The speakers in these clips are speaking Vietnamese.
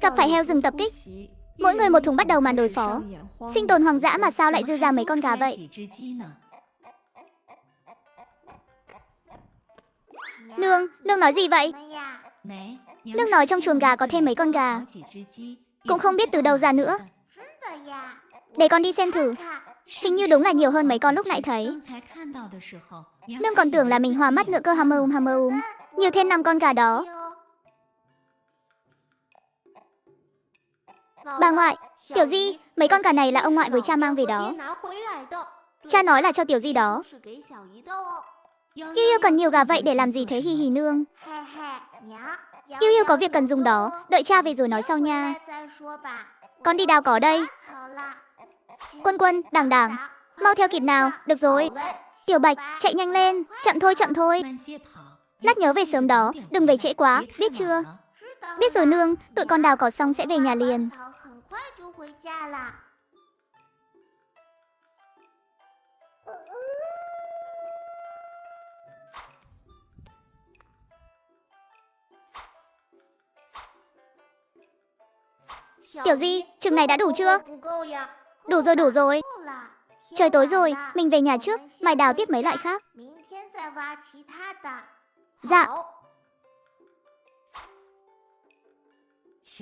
Gặp phải heo rừng tập kích, mỗi người một thùng bắt đầu màn đối phó. Sinh tồn hoang dã mà sao lại dư ra mấy con gà vậy? Nương nói gì vậy? Nương nói trong chuồng gà có thêm mấy con gà. Cũng không biết từ đâu ra nữa. Để con đi xem thử. Hình như đúng là nhiều hơn mấy con lúc nãy thấy. Nương còn tưởng là mình hoa mắt nữa cơ. Hammer. Nhiều thêm 5 con gà đó. Bà ngoại, Tiểu Di, mấy con gà này là ông ngoại với cha mang về đó. Cha nói là cho Tiểu Di đó. Yêu cần nhiều gà vậy để làm gì thế? Hi hi nương. Yêu có việc cần dùng đó, đợi cha về rồi nói sau nha. Con đi đào cỏ đây. Quân, đảng, mau theo kịp nào, được rồi. Tiểu Bạch, chạy nhanh lên, chậm thôi. Lát nhớ về sớm đó, đừng về trễ quá, biết chưa? Biết rồi nương, tụi con đào cỏ xong sẽ về nhà liền. Tiểu Di, chừng này đã đủ chưa? Đủ rồi. Trời tối rồi, mình về nhà trước, mai đào tiếp mấy loại khác. Dạ.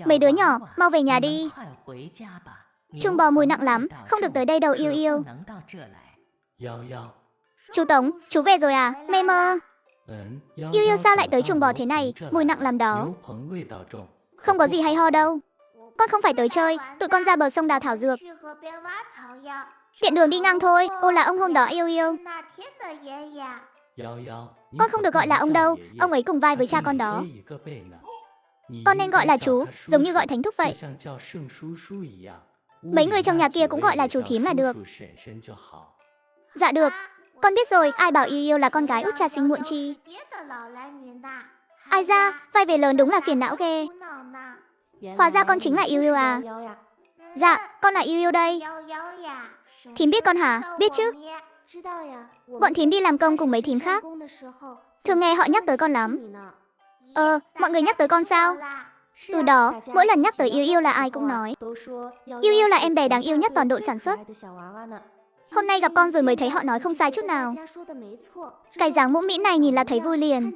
Mấy đứa nhỏ, mau về nhà đi. Chuồng bò mùi nặng lắm, không được tới đây đâu Yêu. Chú Tống, chú về rồi à? Mê mơ. Yêu sao lại tới chuồng bò thế này, mùi nặng lắm đó. Không có gì hay ho đâu. Con không phải tới chơi, tụi con ra bờ sông đào thảo dược. Tiện đường đi ngang thôi. Ô là ông hôm đó Yêu. Con không được gọi là ông đâu, ông ấy cùng vai với cha con đó. Con nên gọi là chú, giống như gọi thánh thúc vậy. Mấy người trong nhà kia cũng gọi là chú thím là được. Dạ được, con biết rồi. Ai bảo Yêu là con gái út cha sinh muộn chi. Ai ra, vai về lớn đúng là phiền não ghê. Hóa ra con chính là Yêu à? Dạ, con là Yêu đây. Thím biết con hả? Biết chứ. Bọn thím đi làm công cùng mấy thím khác. Thường nghe họ nhắc tới con lắm. Mọi người nhắc tới con sao? Ừ đó, mỗi lần nhắc tới Yêu là ai cũng nói Yêu là em bé đáng yêu nhất toàn đội sản xuất. Hôm nay gặp con rồi mới thấy họ nói không sai chút nào. Cái dáng mũm mĩm này nhìn là thấy vui liền.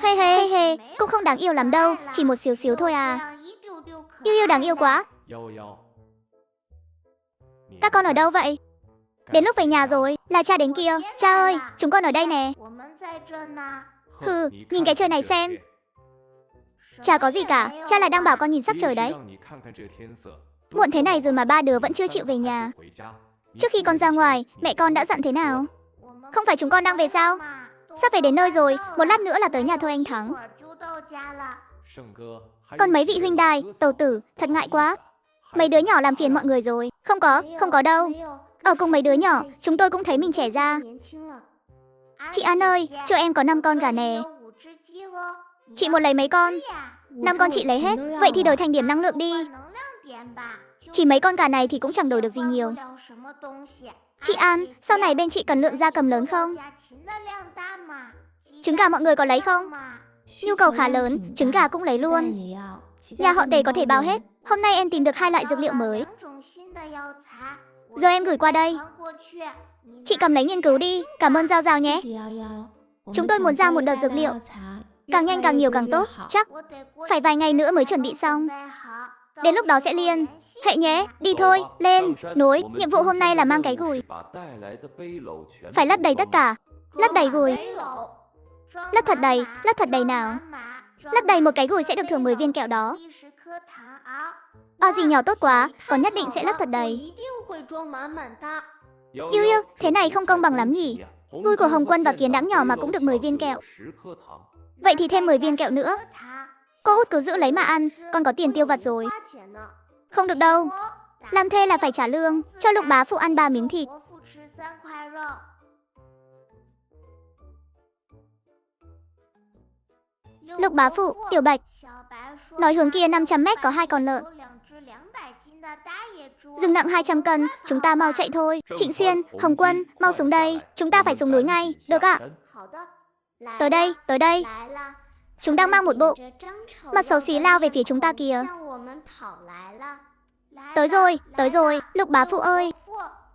He, cũng không đáng yêu lắm đâu, chỉ một xíu thôi à. Yêu đáng yêu quá. Các con ở đâu vậy? Đến lúc về nhà rồi, là cha đến kia. Cha ơi, chúng con ở đây nè. Hừ, nhìn cái trời này xem. Chả có gì cả, cha lại đang bảo con nhìn sắc trời đấy. Muộn thế này rồi mà ba đứa vẫn chưa chịu về nhà. Trước khi con ra ngoài, mẹ con đã dặn thế nào? Không phải chúng con đang về sao? Sắp về đến nơi rồi, một lát nữa là tới nhà thôi anh Thắng. Còn mấy vị huynh đài, tàu tử, thật ngại quá. Mấy đứa nhỏ làm phiền mọi người rồi. Không có đâu. Ở cùng mấy đứa nhỏ, chúng tôi cũng thấy mình trẻ ra. Chị An ơi, chỗ em có 5 con gà nè. Chị muốn lấy mấy con? 5 con chị lấy hết, vậy thì đổi thành điểm năng lượng đi. Chỉ mấy con gà này thì cũng chẳng đổi được gì nhiều. Chị An, sau này bên chị cần lượng gia cầm lớn không? Trứng gà mọi người có lấy không? Nhu cầu khá lớn, trứng gà cũng lấy luôn. Nhà họ Tề có thể bao hết. Hôm nay em tìm được 2 loại dược liệu mới. Giờ em gửi qua đây. Chị cầm lấy nghiên cứu đi, cảm ơn Giao nhé. Chúng tôi muốn ra một đợt dược liệu. Càng nhanh càng nhiều càng tốt, chắc phải vài ngày nữa mới chuẩn bị xong. Đến lúc đó sẽ liền. Hệ nhé, đi thôi, lên, nối. Nhiệm vụ hôm nay là mang cái gùi. Phải lấp đầy tất cả. Lấp đầy gùi. Lấp thật đầy nào. Lấp đầy một cái gùi sẽ được thưởng 10 viên kẹo đó. Gì nhỏ tốt quá, con nhất định sẽ lấp thật đầy. Yêu, thế này không công bằng lắm nhỉ. Gùi của Hồng Quân và Kiến Đãng nhỏ mà cũng được 10 viên kẹo. Vậy thì thêm 10 viên kẹo nữa. Cô út cứ giữ lấy mà ăn, con có tiền tiêu vặt rồi. Không được đâu. Làm thuê là phải trả lương, cho Lục bá phụ ăn 3 miếng thịt. Lục bá phụ, Tiểu Bạch. Nói hướng kia 500 mét có 2 con lợn. Rừng nặng 200 cân, chúng ta mau chạy thôi. Trịnh Xuyên, Hồng Quân, mau xuống đây. Chúng ta phải xuống núi ngay, được ạ? Tới đây. Chúng đang mang một bộ mặt xấu xí lao về phía chúng ta kìa. Tới rồi, Lục bá phụ ơi.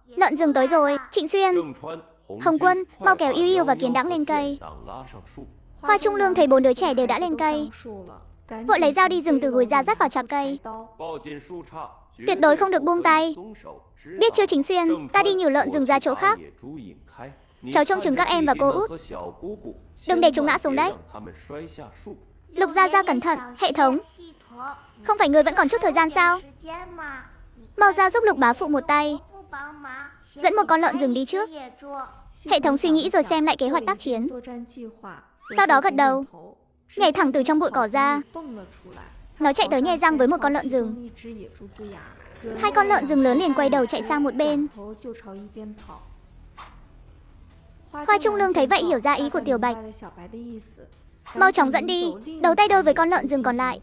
Lợn rừng tới rồi, Trịnh Xuyên. Hồng Quân, mau kéo Yêu Yêu và Kiến Đãng lên cây. Hoa Trung Lương thấy 4 đứa trẻ đều đã lên cây, vội lấy dao đi rừng từ gùi ra dắt vào chạc cây. Tuyệt đối không được buông tay. Biết chưa Trịnh Xuyên, ta đi nhử lợn rừng ra chỗ khác. Cháu trông chừng các em và cô út, đừng để chúng ngã xuống đấy. Lục Gia Gia cẩn thận, hệ thống. Không phải người vẫn còn chút thời gian sao? Mau ra giúp Lục bá phụ một tay, dẫn một con lợn rừng đi trước. Hệ thống suy nghĩ rồi xem lại kế hoạch tác chiến, sau đó gật đầu, nhảy thẳng từ trong bụi cỏ ra. Nó chạy tới nhe răng với một con lợn rừng. Hai con lợn rừng lớn liền quay đầu chạy sang một bên. Hoa Trung Lương thấy vậy hiểu ra ý của Tiểu Bạch. Mau chóng dẫn đi, đầu tay đôi với con lợn rừng còn lại.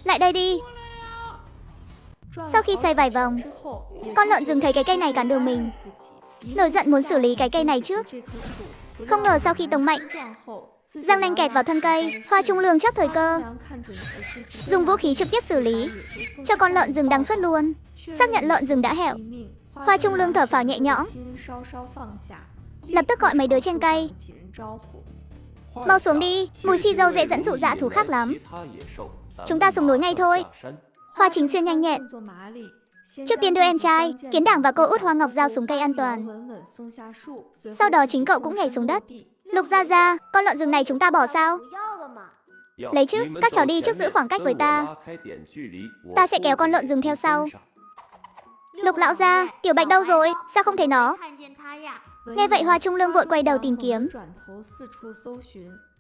Lại đây đi. Sau khi xoay vài vòng, con lợn rừng thấy cái cây này cản đường mình, nổi giận muốn xử lý cái cây này trước. Không ngờ sau khi tông mạnh, răng nanh kẹt vào thân cây. Hoa Trung Lương chấp thời cơ, dùng vũ khí trực tiếp xử lý, cho con lợn rừng đang xuất luôn. Xác nhận lợn rừng đã hẹo, Hoa Trung Lương thở phào nhẹ nhõm, lập tức gọi mấy đứa trên cây. Mau xuống đi, mùi xì dâu dễ dẫn dụ dã thú khác lắm. Chúng ta xuống núi ngay thôi. Hoa Chính Xuyên nhanh nhẹn, trước tiên đưa em trai, Kiến Đảng và cô út Hoa Ngọc Giao xuống cây an toàn. Sau đó chính cậu cũng nhảy xuống đất. Lục Gia Gia, con lợn rừng này chúng ta bỏ sao? Lấy chứ, các cháu đi trước giữ khoảng cách với ta. Ta sẽ kéo con lợn rừng theo sau. Lục lão gia, Tiểu Bạch đâu rồi? Sao không thấy nó? Nghe vậy Hoa Trung Lương vội quay đầu tìm kiếm,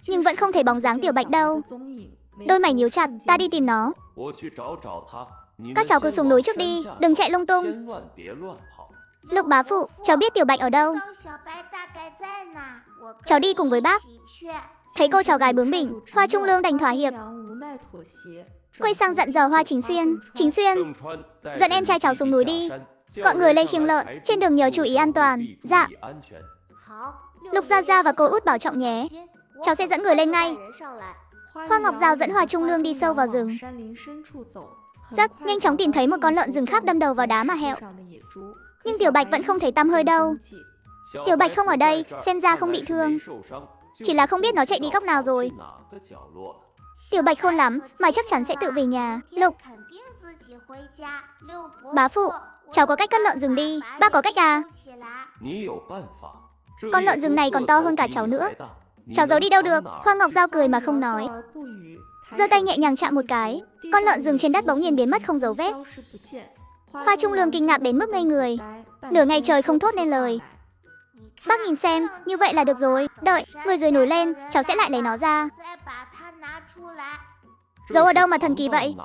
nhưng vẫn không thấy bóng dáng Tiểu Bạch đâu. Đôi mày nhíu chặt, ta đi tìm nó. Các cháu cứ xuống núi trước đi, đừng chạy lung tung. Lục bá phụ, cháu biết Tiểu Bạch ở đâu. Cháu đi cùng với bác. Thấy cô cháu gái bướng bỉnh, Hoa Trung Lương đành thỏa hiệp, quay sang dặn dò Hoa Chính Xuyên. Chính Xuyên, dẫn em trai cháu xuống núi đi, gọi người lên khiêng lợn, trên đường nhớ chú ý an toàn. Dạ. Lục Gia Gia và cô út bảo trọng nhé, cháu sẽ dẫn người lên ngay. Hoa Ngọc Giao dẫn Hoa Trung Lương đi sâu vào rừng. Rắc, nhanh chóng tìm thấy một con lợn rừng khác đâm đầu vào đá mà hẹo. Nhưng Tiểu Bạch vẫn không thấy tăm hơi đâu. Tiểu Bạch không ở đây, xem ra không bị thương, chỉ là không biết nó chạy đi góc nào rồi. Tiểu Bạch khôn lắm, mà chắc chắn sẽ tự về nhà. Lục bá phụ, cháu có cách cắt lợn rừng đi. Bác có cách à? Con lợn rừng này còn to hơn cả cháu nữa, cháu giấu đi đâu được. Hoa Ngọc Giao cười mà không nói, giơ tay nhẹ nhàng chạm một cái, con lợn rừng trên đất bỗng nhiên biến mất không dấu vết. Hoa Trung Lương kinh ngạc đến mức ngây người, nửa ngày trời không thốt nên lời. Bác nhìn xem, như vậy là được rồi. Đợi, người dưới núi lên, cháu sẽ lại lấy nó ra. Giấu ở đâu mà thần kỳ vậy?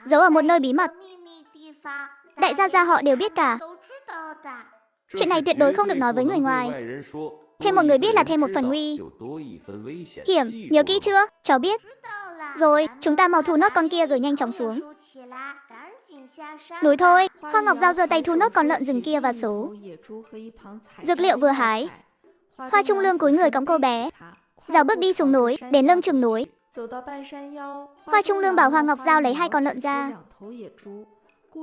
Giấu ở một nơi bí mật, đại gia gia họ đều biết cả. Chuyện này tuyệt đối không được nói với người ngoài. Thêm một người biết là thêm một phần nguy hiểm, nhớ kỹ chưa? Cháu biết rồi, chúng ta mau thu nốt con kia rồi nhanh chóng xuống núi thôi. Hoa Ngọc Giao giơ tay thu nốt con lợn rừng kia vào số dược liệu vừa hái. Hoa Trung Lương cúi người cõng cô bé, dào bước đi xuống núi, đến lưng chừng núi. Hoa Trung Lương bảo Hoa Ngọc Giao lấy hai con lợn ra.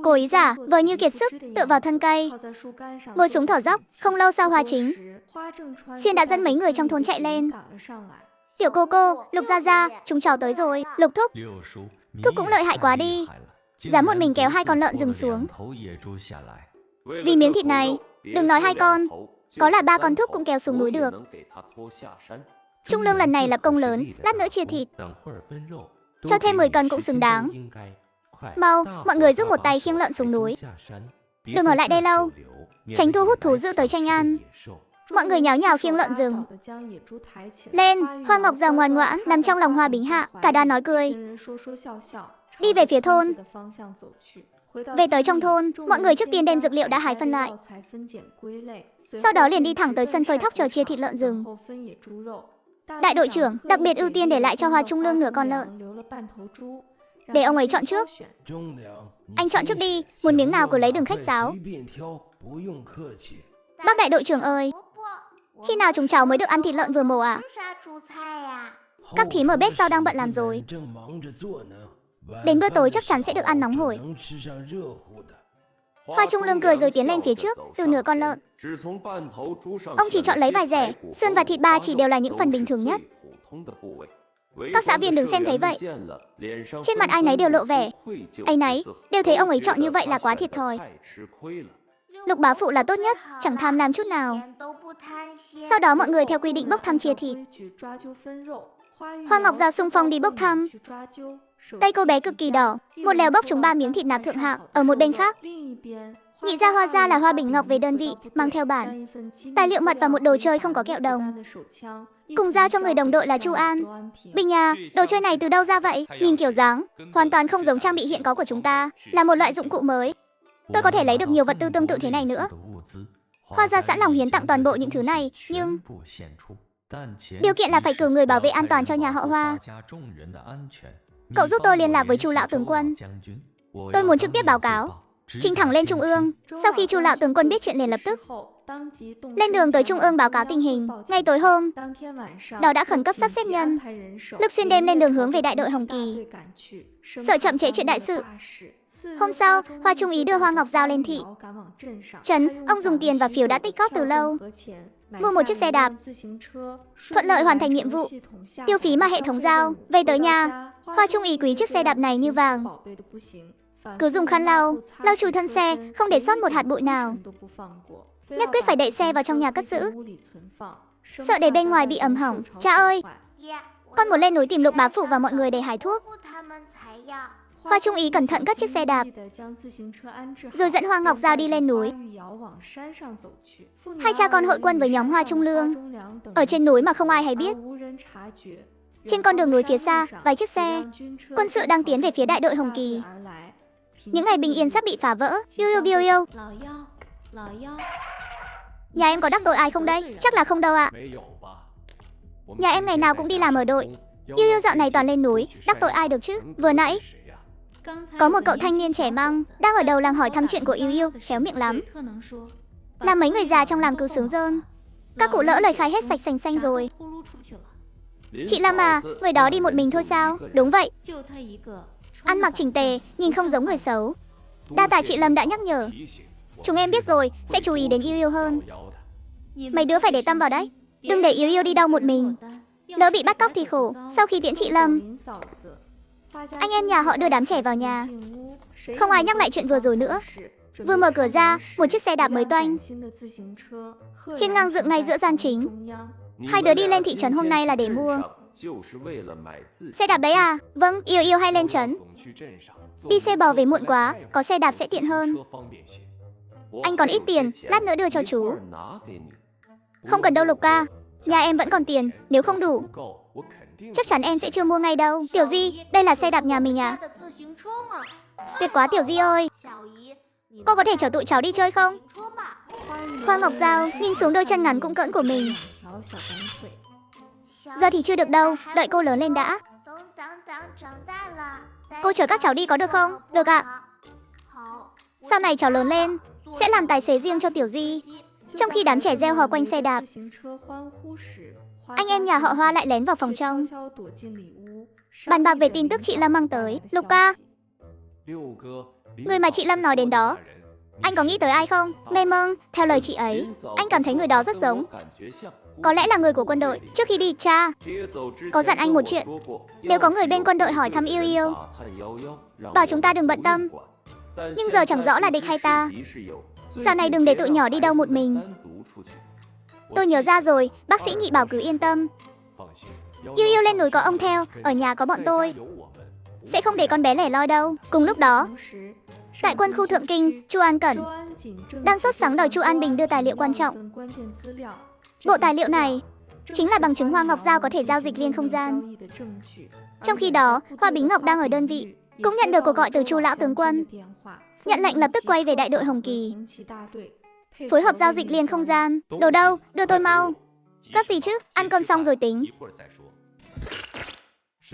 Cô ý giả vờ như kiệt sức, tựa vào thân cây, ngồi xuống thở dốc. Không lâu sau Hoa Chính Xuyên đã dẫn mấy người trong thôn chạy lên. Tiểu cô, Lục Gia Gia, chúng cháu tới rồi. Lục thúc, thúc cũng lợi hại quá đi, dám một mình kéo hai con lợn rừng xuống. Vì miếng thịt này, đừng nói hai con, có là ba con thúc cũng kéo xuống núi được. Trung Lương lần này lập công lớn, lát nữa chia thịt, cho thêm 10 cân cũng xứng đáng. Mau, mọi người giúp một tay khiêng lợn xuống núi, đừng ở lại đây lâu, tránh thu hút thú dữ tới tranh ăn. Mọi người nháo nhào khiêng lợn rừng lên. Hoa Ngọc Giao ngoan ngoãn nằm trong lòng Hoa Bính Hạ, cả đoàn nói cười, đi về phía thôn. Về tới trong thôn, mọi người trước tiên đem dược liệu đã hái phân lại, sau đó liền đi thẳng tới sân phơi thóc chờ chia thịt lợn rừng. Đại đội trưởng đặc biệt ưu tiên để lại cho Hoa Trung Lương nửa con lợn. để ông ấy chọn trước. Anh chọn trước đi, muốn miếng nào cứ lấy đừng khách sáo. Bác đại đội trưởng ơi, khi nào chúng cháu mới được ăn thịt lợn vừa mổ ạ? Các thím ở bếp sau đang bận làm rồi. Đến bữa tối chắc chắn sẽ được ăn nóng hổi. Hoa Trung Lương cười rồi tiến lên phía trước, từ nửa con lợn. Ông chỉ chọn lấy vài rẻ, xương và thịt ba chỉ đều là những phần bình thường nhất. Các xã viên đừng xem thấy vậy. Trên mặt ai nấy đều lộ vẻ áy náy, đều thấy ông ấy chọn như vậy là quá thiệt thòi. Lục bá phụ là tốt nhất, chẳng tham lam chút nào. Sau đó mọi người theo quy định bốc thăm chia thịt. Hoa Ngọc Giao xung phong đi bốc thăm. Tay cô bé cực kỳ đỏ, một lèo bốc trúng 3 miếng thịt nạc thượng hạng. Ở một bên khác, nhị gia Hoa gia là Hoa Bình Ngọc về đơn vị, mang theo bản tài liệu mật và một đồ chơi không có kẹo đồng. Cùng giao cho người đồng đội là Chu An. Bình à, đồ chơi này từ đâu ra vậy? Nhìn kiểu dáng, hoàn toàn không giống trang bị hiện có của chúng ta, là một loại dụng cụ mới. Tôi có thể lấy được nhiều vật tư tương tự thế này nữa. Hoa gia sẵn lòng hiến tặng toàn bộ những thứ này, nhưng điều kiện là phải cử người bảo vệ an toàn cho nhà họ Hoa. Cậu giúp tôi liên lạc với Chu lão tướng quân. Tôi muốn trực tiếp báo cáo, trình thẳng lên Trung ương. Sau khi Chu lão tướng quân biết chuyện liền lập tức lên đường tới Trung ương báo cáo tình hình. Ngay tối hôm đó đã khẩn cấp sắp xếp nhân lực xuyên đêm lên đường hướng về đại đội Hồng Kỳ, sợ chậm trễ chuyện đại sự. Hôm sau, Hoa Trung ý đưa Hoa Ngọc Giao lên thị trấn. Ông dùng tiền và phiếu đã tích góp từ lâu, mua một chiếc xe đạp, thuận lợi hoàn thành nhiệm vụ, tiêu phí mà hệ thống giao. Về tới nhà, Hoa Trung ý quý chiếc xe đạp này như vàng. Cứ dùng khăn lau chùi thân xe, không để sót một hạt bụi nào. Nhất quyết phải đẩy xe vào trong nhà cất giữ, sợ để bên ngoài bị ẩm hỏng. Cha ơi, con muốn lên núi tìm Lục bá phụ và mọi người để hái thuốc. Hoa Trung ý cẩn thận cất chiếc xe đạp, rồi dẫn Hoa Ngọc Giao đi lên núi. Hai cha con hội quân với nhóm Hoa Trung Lương ở trên núi mà không ai hay biết. Trên con đường núi phía xa, vài chiếc xe quân sự đang tiến về phía đại đội Hồng Kỳ. Những ngày bình yên sắp bị phá vỡ. Yêu. Nhà em có đắc tội ai không đây? Chắc là không đâu ạ. Nhà em ngày nào cũng đi làm ở đội. Yêu dạo này toàn lên núi, đắc tội ai được chứ? Vừa nãy có một cậu thanh niên trẻ măng đang ở đầu làng hỏi thăm chuyện của Yêu, khéo miệng lắm, làm mấy người già trong làng cứ sướng rơn. Các cụ lỡ lời khai hết sạch sành xanh rồi. Chị Lâm à, người đó đi một mình thôi sao? Đúng vậy, ăn mặc chỉnh tề, nhìn không giống người xấu. Đa tạ chị Lâm đã nhắc nhở. Chúng em biết rồi, sẽ chú ý đến Yêu hơn. Mấy đứa phải để tâm vào đấy, đừng để Yêu đi đâu một mình, lỡ bị bắt cóc thì khổ. Sau khi tiễn chị Lâm, anh em nhà họ đưa đám trẻ vào nhà. Không ai nhắc lại chuyện vừa rồi nữa. Vừa mở cửa ra, một chiếc xe đạp mới toanh hiên ngang dựng ngay giữa gian chính. Hai đứa đi lên thị trấn hôm nay là để mua xe đạp đấy à? Vâng, Yêu hay lên trấn. Đi xe bò về muộn quá, có xe đạp sẽ tiện hơn. Anh còn ít tiền, lát nữa đưa cho chú. Không cần đâu Lục ca, nhà em vẫn còn tiền, nếu không đủ chắc chắn em sẽ chưa mua ngay đâu. Tiểu Di, đây là xe đạp nhà mình à? Tuyệt quá Tiểu Di ơi. Cô có thể chở tụi cháu đi chơi không? Hoa Ngọc Giao nhìn xuống đôi chân ngắn cũng cỡn của mình. Giờ thì chưa được đâu, đợi cô lớn lên đã. Cô chở các cháu đi có được không? Được ạ. Sau này cháu lớn lên sẽ làm tài xế riêng cho Tiểu Di. Trong khi đám trẻ reo hò quanh xe đạp, anh em nhà họ Hoa lại lén vào phòng trong, bàn bạc về tin tức chị Lâm mang tới. Lục ca, người mà chị Lâm nói đến đó, anh có nghĩ tới ai không? Mê Mông, theo lời chị ấy, anh cảm thấy người đó rất giống. Có lẽ là người của quân đội. Trước khi đi, cha có dặn anh một chuyện. Nếu có người bên quân đội hỏi thăm Yêu, bảo chúng ta đừng bận tâm. Nhưng giờ chẳng rõ là địch hay ta. Dạo này đừng để tụi nhỏ đi đâu một mình. Tôi nhớ ra rồi, bác sĩ Nhị bảo cứ yên tâm. Yêu lên núi có ông theo, ở nhà có bọn tôi, sẽ không để con bé lẻ loi đâu. Cùng lúc đó, tại quân khu Thượng Kinh, Chu An Cẩn đang sốt sắng đòi Chu An Bình đưa tài liệu quan trọng. Bộ tài liệu này chính là bằng chứng Hoa Ngọc Giao có thể giao dịch liên không gian. Trong khi đó, Hoa Bính Ngọc đang ở đơn vị, cũng nhận được cuộc gọi từ Chu lão tướng quân, nhận lệnh lập tức quay về đại đội Hồng Kỳ, phối hợp giao dịch liên không gian. Đồ đâu? Đưa tôi mau. Gấp gì chứ? Ăn cơm xong rồi tính.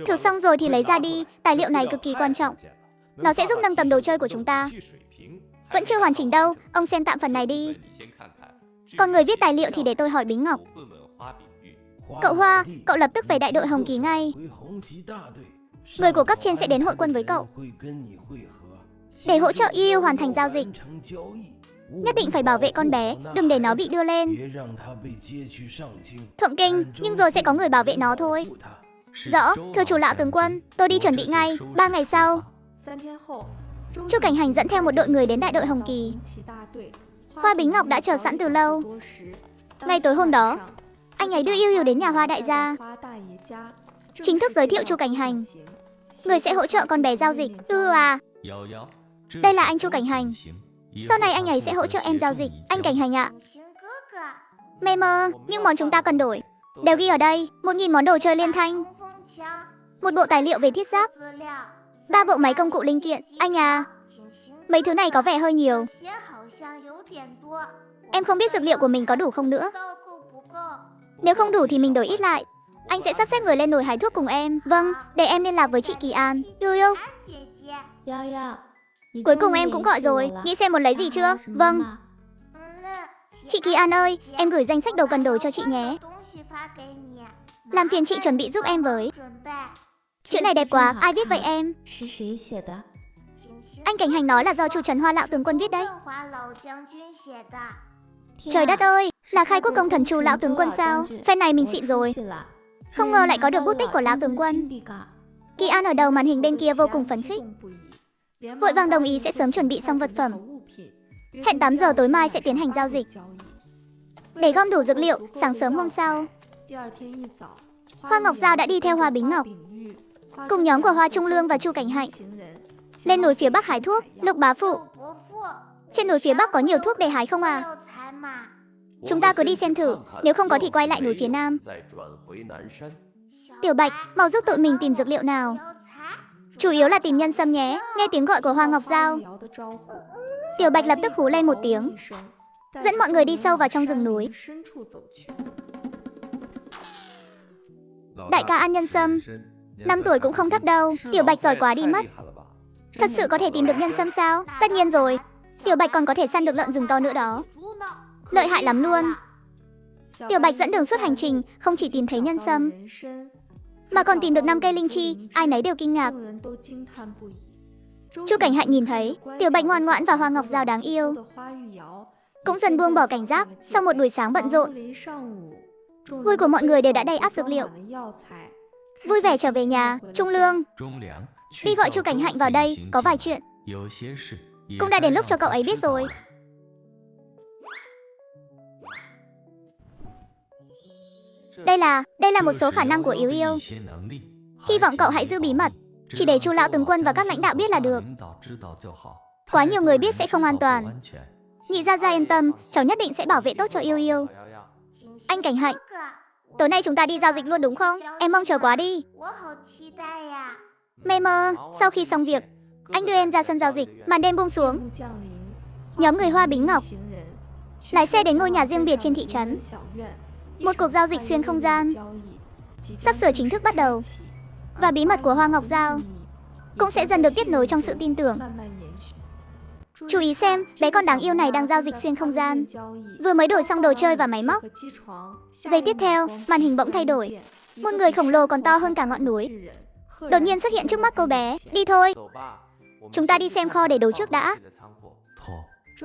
Thử xong rồi thì lấy ra đi, tài liệu này cực kỳ quan trọng. Nó sẽ giúp nâng tầm đồ chơi của chúng ta. Vẫn chưa hoàn chỉnh đâu, ông xem tạm phần này đi. Còn người viết tài liệu thì để tôi hỏi Bính Ngọc. Cậu Hoa, cậu lập tức về đại đội Hồng Kỳ ngay. Người của cấp trên sẽ đến hội quân với cậu để hỗ trợ Yêu Yêu hoàn thành giao dịch. Nhất định phải bảo vệ con bé, đừng để nó bị đưa lên Thượng Kinh, nhưng rồi sẽ có người bảo vệ nó thôi. Rõ, thưa chủ Lão tướng quân, tôi đi chuẩn bị ngay. 3 ngày sau, Chu Cảnh Hành dẫn theo một đội người đến đại đội Hồng Kỳ. Hoa Bính Ngọc đã chờ sẵn từ lâu. Ngay tối hôm đó, anh ấy đưa Yêu Yêu đến nhà Hoa đại gia, chính thức giới thiệu Chu Cảnh Hành, người sẽ hỗ trợ con bé giao dịch. Đây là anh Chu Cảnh Hành. Sau này anh ấy sẽ hỗ trợ em giao dịch. Anh Cảnh Hành ạ. Mê mơ, nhưng món chúng ta cần đổi đều ghi ở đây. 1000 món đồ chơi liên thanh, một bộ tài liệu về thiết giáp, 3 bộ máy công cụ linh kiện. Anh à, mấy thứ này có vẻ hơi nhiều. Em không biết dược liệu của mình có đủ không nữa. Nếu không đủ thì mình đổi ít lại. Anh sẽ sắp xếp người lên nồi hái thuốc cùng em. Vâng, để em liên lạc với chị Kỳ An. Yêu Yêu. Cuối cùng em cũng gọi rồi. Nghĩ xem muốn lấy gì chưa? Vâng. Chị Kỳ An ơi, em gửi danh sách đồ cần đổi cho chị nhé. Làm phiền chị chuẩn bị giúp em với. Chữ này đẹp quá, ai viết vậy em? Anh Cảnh Hành nói là do Chu Trần Hoa Lão tướng quân viết đấy. Trời đất ơi, là khai quốc công thần Chu Lão tướng quân sao? Phen này mình xịn rồi. Không ngờ lại có được bút tích của Lão tướng quân. Kỳ An ở đầu màn hình bên kia vô cùng phấn khích, vội vàng đồng ý sẽ sớm chuẩn bị xong vật phẩm. Hẹn 8 giờ tối mai sẽ tiến hành giao dịch. Để gom đủ dược liệu, sáng sớm hôm sau, Hoa Ngọc Giao đã đi theo Hoa Bính Ngọc cùng nhóm của Hoa Trung Lương và Chu Cảnh Hạnh lên núi phía Bắc hái thuốc. Lục bá phụ, trên núi phía Bắc có nhiều thuốc để hái không à? Chúng ta cứ đi xem thử, nếu không có thì quay lại núi phía Nam. Tiểu Bạch, mau giúp tụi mình tìm dược liệu nào. Chủ yếu là tìm nhân sâm nhé. Nghe tiếng gọi của Hoa Ngọc Giao, Tiểu Bạch lập tức hú lên một tiếng, dẫn mọi người đi sâu vào trong rừng núi. Đại ca ăn nhân sâm, 5 tuổi cũng không thấp đâu. Tiểu Bạch giỏi quá đi mất. Thật sự có thể tìm được nhân sâm sao? Tất nhiên rồi. Tiểu Bạch còn có thể săn được lợn rừng to nữa đó. Lợi hại lắm luôn. Tiểu Bạch dẫn đường suốt hành trình, không chỉ tìm thấy nhân sâm mà còn tìm được 5 cây linh chi. Ai nấy đều kinh ngạc. Chu Cảnh Hạnh nhìn thấy Tiểu Bạch ngoan ngoãn và Hoa Ngọc Giao đáng yêu, cũng dần buông bỏ cảnh giác. Sau một buổi sáng bận rộn, vui của mọi người đều đã đầy ắp dược liệu. Vui vẻ trở về nhà, Trung Lương đi gọi Chu Cảnh Hạnh vào đây, có vài chuyện cũng đã đến lúc cho cậu ấy biết rồi. Đây là một số khả năng của Yêu Yêu. Hy vọng cậu hãy giữ bí mật, chỉ để Chu Lão tướng quân và các lãnh đạo biết là được. Quá nhiều người biết sẽ không an toàn. Nhị gia gia yên tâm, cháu nhất định sẽ bảo vệ tốt cho Yêu Yêu. Anh Cảnh Hạnh, tối nay chúng ta đi giao dịch luôn đúng không? Em mong chờ quá đi. Mê mơ, sau khi xong việc, anh đưa em ra sân giao dịch. Màn đêm buông xuống, nhóm người Hoa Bính Ngọc lái xe đến ngôi nhà riêng biệt trên thị trấn. Một cuộc giao dịch xuyên không gian sắp sửa chính thức bắt đầu, và bí mật của Hoa Ngọc Giao cũng sẽ dần được tiếp nối trong sự tin tưởng. Chú ý xem, bé con đáng yêu này đang giao dịch xuyên không gian, vừa mới đổi xong đồ chơi và máy móc. Giây tiếp theo, màn hình bỗng thay đổi. Một người khổng lồ còn to hơn cả ngọn núi đột nhiên xuất hiện trước mắt cô bé. Đi thôi, chúng ta đi xem kho để đồ trước đã.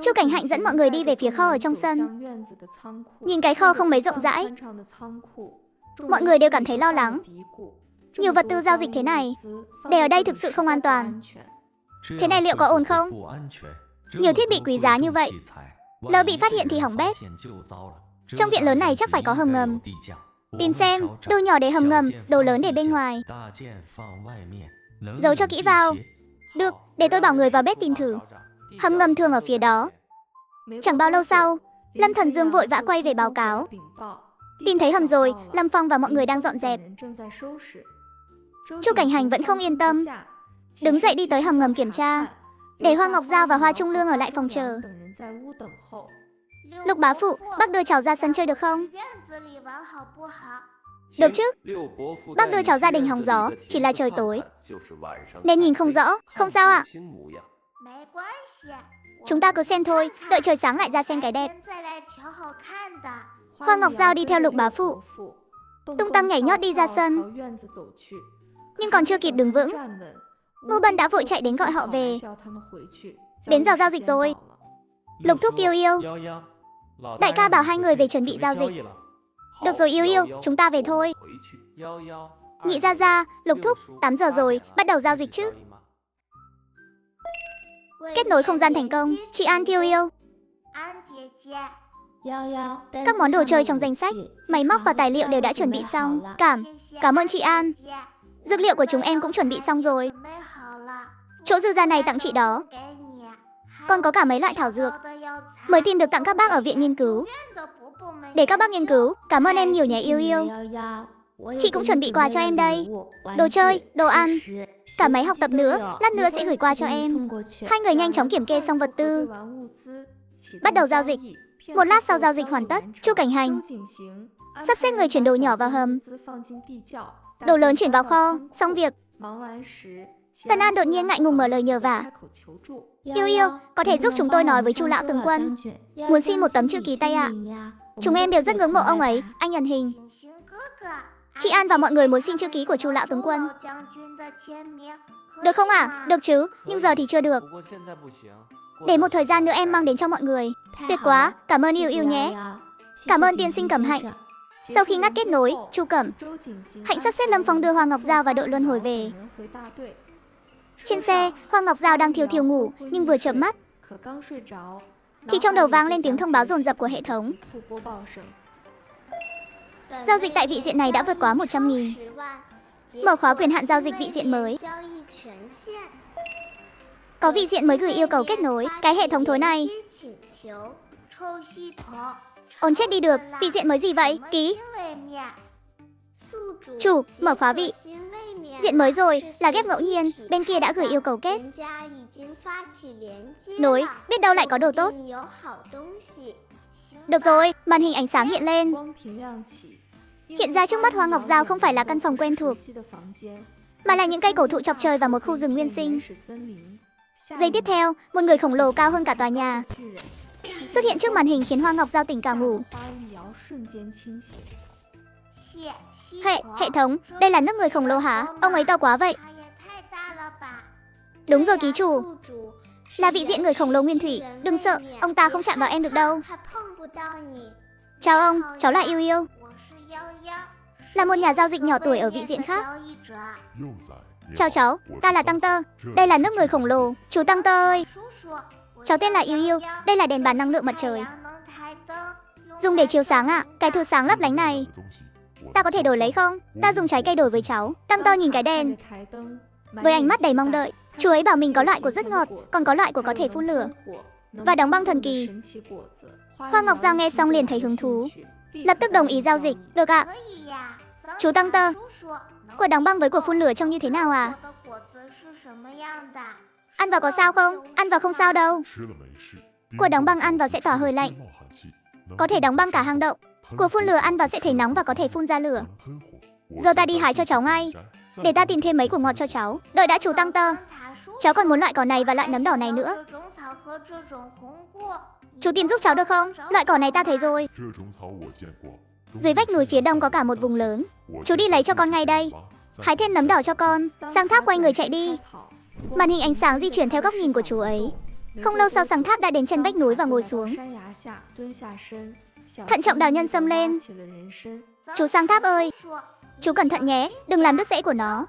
Chu Cảnh Hạnh dẫn mọi người đi về phía kho ở trong sân. Nhìn cái kho không mấy rộng rãi, mọi người đều cảm thấy lo lắng. Nhiều vật tư giao dịch thế này, để ở đây thực sự không an toàn. Thế này liệu có ổn không? Nhiều thiết bị quý giá như vậy, lỡ bị phát hiện thì hỏng bét. Trong viện lớn này chắc phải có hầm ngầm. Tìm xem, đồ nhỏ để hầm ngầm, đồ lớn để bên ngoài. Giấu cho kỹ vào. Được, để tôi bảo người vào bếp tìm thử. Hầm ngầm thường ở phía đó. Chẳng bao lâu sau, Lâm Thần Dương vội vã quay về báo cáo. Tìm thấy hầm rồi, Lâm Phong và mọi người đang dọn dẹp. Chu Cảnh Hành vẫn không yên tâm, đứng dậy đi tới hầm ngầm kiểm tra, để Hoa Ngọc Giao và Hoa Trung Lương ở lại phòng chờ. Lục bá phụ, bác đưa cháu ra sân chơi được không? Được chứ? Bác đưa cháu ra đình hóng gió, chỉ là trời tối nên nhìn không rõ, không sao ạ. Chúng ta cứ xem thôi, đợi trời sáng lại ra xem cái đẹp. Hoa Ngọc Giao đi theo Lục bá phụ, tung tăng nhảy nhót đi ra sân. Nhưng còn chưa kịp đứng vững, Ngô Bân đã vội chạy đến gọi họ về. Đến giờ giao dịch rồi. Lục thúc yêu yêu, đại ca bảo hai người về chuẩn bị giao dịch. Được rồi yêu yêu, chúng ta về thôi. Nhị gia gia, Lục thúc, 8 giờ rồi, bắt đầu giao dịch chứ. Kết nối không gian thành công, chị An yêu yêu. Các món đồ chơi trong danh sách, máy móc và tài liệu đều đã chuẩn bị xong. Cảm ơn chị An. Dược liệu của chúng em cũng chuẩn bị xong rồi. Chỗ dư ra này tặng chị đó. Còn có cả mấy loại thảo dược mới tìm được tặng các bác ở viện nghiên cứu, để các bác nghiên cứu. Cảm ơn em nhiều nhé yêu yêu. Chị cũng chuẩn bị quà cho em đây. Đồ chơi, đồ ăn, cả máy học tập nữa, lát nữa sẽ gửi qua cho em. Hai người nhanh chóng kiểm kê xong vật tư, bắt đầu giao dịch. Một lát sau giao dịch hoàn tất, Chu Cảnh Hành sắp xếp người chuyển đồ nhỏ vào hầm, đồ lớn chuyển vào kho. Xong việc, Tần An đột nhiên ngại ngùng mở lời nhờ vả. Yêu yêu, có thể giúp chúng tôi nói với Chu lão tướng quân, muốn xin một tấm chữ ký tay ạ. Chúng em đều rất ngưỡng mộ ông ấy, anh ẩn hình. Chị An và mọi người muốn xin chữ ký của Chu lão tướng quân. Được không ạ? Được chứ, nhưng giờ thì chưa được. Để một thời gian nữa em mang đến cho mọi người. Tuyệt quá, cảm ơn yêu yêu nhé. Cảm ơn tiên sinh Cẩm Hạnh. Sau khi ngắt kết nối, Chu Cẩm Hạnh sắp xếp Lâm Phong đưa Hoa Ngọc Giao và đội luân hồi về. Trên xe, Hoa Ngọc Giao đang thiêu thiêu ngủ, nhưng vừa chợp mắt thì trong đầu vang lên tiếng thông báo dồn dập của hệ thống. Giao dịch tại vị diện này đã vượt quá 100.000. Mở khóa quyền hạn giao dịch vị diện mới. Có vị diện mới gửi yêu cầu kết nối. Cái hệ thống thối này. Ôn chết đi được, vị diện mới gì vậy? Ký. Chủ, mở khóa vị diện mới rồi, là ghép ngẫu nhiên, bên kia đã gửi yêu cầu kết nối, biết đâu lại có đồ tốt. Được rồi, màn hình ánh sáng hiện lên. Hiện ra trước mắt Hoa Ngọc Giao không phải là căn phòng quen thuộc, mà là những cây cổ thụ chọc trời và một khu rừng nguyên sinh. Giây tiếp theo, một người khổng lồ cao hơn cả tòa nhà xuất hiện trước màn hình khiến Hoa Ngọc Giao tỉnh cả ngủ. Hệ thống, đây là nước người khổng lồ hả? Ông ấy to quá vậy. Đúng rồi ký chủ, là vị diện người khổng lồ nguyên thủy. Đừng sợ, ông ta không chạm vào em được đâu. Chào ông, cháu là Yêu Yêu, là một nhà giao dịch nhỏ tuổi ở vị diện khác. Chào cháu, ta là Tăng Tơ. Đây là nước người khổng lồ. Chú Tăng Tơ ơi, cháu tên là Yêu Yêu. Đây là đèn bàn năng lượng mặt trời, dùng để chiếu sáng ạ. Cái thứ sáng lấp lánh này ta có thể đổi lấy không? Ta dùng trái cây đổi với cháu. Tăng Tơ nhìn cái đèn với ánh mắt đầy mong đợi. Chú ấy bảo mình có loại của rất ngọt, còn có loại của có thể phun lửa và đóng băng thần kỳ. Hoa Ngọc Giao nghe xong liền thấy hứng thú, lập tức đồng ý giao dịch. Được ạ. Chú Tăng Tơ, quả đóng băng với quả phun lửa trông như thế nào à? Ăn vào có sao không? Ăn vào không sao đâu. Quả đóng băng ăn vào sẽ tỏa hơi lạnh, có thể đóng băng cả hang động. Quả phun lửa ăn vào sẽ thấy nóng và có thể phun ra lửa. Giờ ta đi hái cho cháu ngay, để ta tìm thêm mấy củ ngọt cho cháu. Đợi đã chú Tăng Tơ, cháu còn muốn loại cỏ này và loại nấm đỏ này nữa. Chú tìm giúp cháu được không? Loại cỏ này ta thấy rồi. Dưới vách núi phía đông có cả một vùng lớn. Chú đi lấy cho con ngay đây. Hái thêm nấm đỏ cho con. Sang Tháp quay người chạy đi. Màn hình ánh sáng di chuyển theo góc nhìn của chú ấy. Không lâu sau Sang Tháp đã đến chân vách núi và ngồi xuống, thận trọng đào nhân sâm lên. Chú Sang Tháp ơi, chú cẩn thận nhé, đừng làm đứt rễ của nó.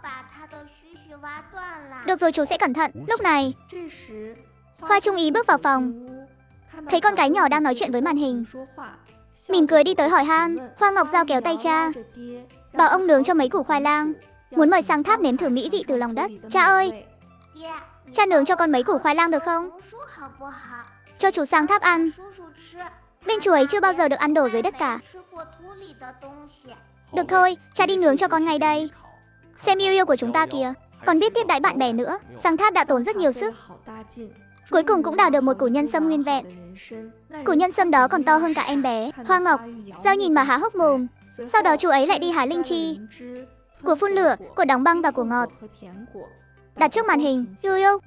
Được rồi, chú sẽ cẩn thận. Lúc này, Hoa Trung Ý bước vào phòng, thấy con gái nhỏ đang nói chuyện với màn hình, mỉm cười đi tới hỏi han. Hoa Ngọc Giao kéo tay cha, bảo ông nướng cho mấy củ khoai lang, muốn mời Sang Tháp nếm thử mỹ vị từ lòng đất. Cha ơi, cha nướng cho con mấy củ khoai lang được không? Cho chú Sang Tháp ăn. Bên chú ấy chưa bao giờ được ăn đồ dưới đất cả. Được thôi, cha đi nướng cho con ngay đây. Xem Yêu Yêu của chúng ta kìa, còn biết tiếp đãi bạn bè nữa. Sang Tháp đã tốn rất nhiều sức, cuối cùng cũng đào được một củ nhân sâm nguyên vẹn. Củ nhân sâm đó còn to hơn cả em bé. Hoa Ngọc Giao nhìn mà há hốc mồm. Sau đó chú ấy lại đi hái linh chi, của phun lửa, của đóng băng và của ngọt. Đặt trước màn hình. Yêu yêu,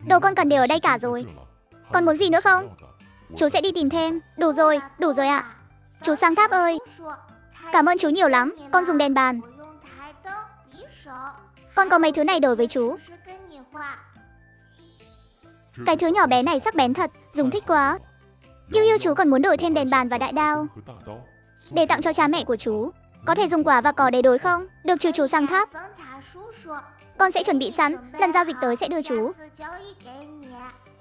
đồ con cần đều ở đây cả rồi. Còn muốn gì nữa không? Chú sẽ đi tìm thêm. Đủ rồi ạ. Chú Sang Tháp ơi, cảm ơn chú nhiều lắm. Con dùng đèn bàn. Con có mấy thứ này đổi với chú. Cái thứ nhỏ bé này sắc bén thật, dùng thích quá. Yêu yêu, chú còn muốn đổi thêm đèn bàn và đại đao để tặng cho cha mẹ của chú. Có thể dùng quả và cỏ để đổi không? Được chứ chú Sang Tháp. Con sẽ chuẩn bị sẵn, lần giao dịch tới sẽ đưa chú.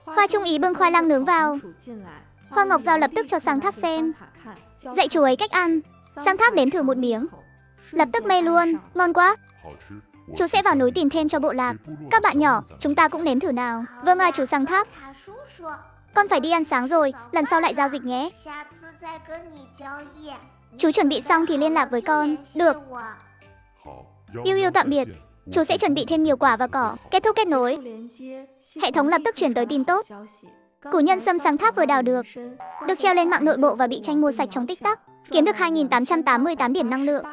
Hoa Trung Ý bưng khoai lang nướng vào. Hoa Ngọc Giao lập tức cho Sang Tháp xem, dạy chú ấy cách ăn. Sang Tháp nếm thử một miếng, lập tức mê luôn, ngon quá. Chú sẽ vào núi tìm thêm cho bộ lạc. Các bạn nhỏ, chúng ta cũng nếm thử nào. Vâng chú Sang Tháp. Con phải đi ăn sáng rồi, lần sau lại giao dịch nhé. Chú chuẩn bị xong thì liên lạc với con. Được. Yêu yêu tạm biệt. Chú sẽ chuẩn bị thêm nhiều quả và cỏ. Kết thúc kết nối. Hệ thống lập tức chuyển tới tin tốt. Củ nhân sâm Sang Tháp vừa đào được treo lên mạng nội bộ và bị tranh mua sạch trong tích tắc, kiếm được 2.888 điểm năng lượng.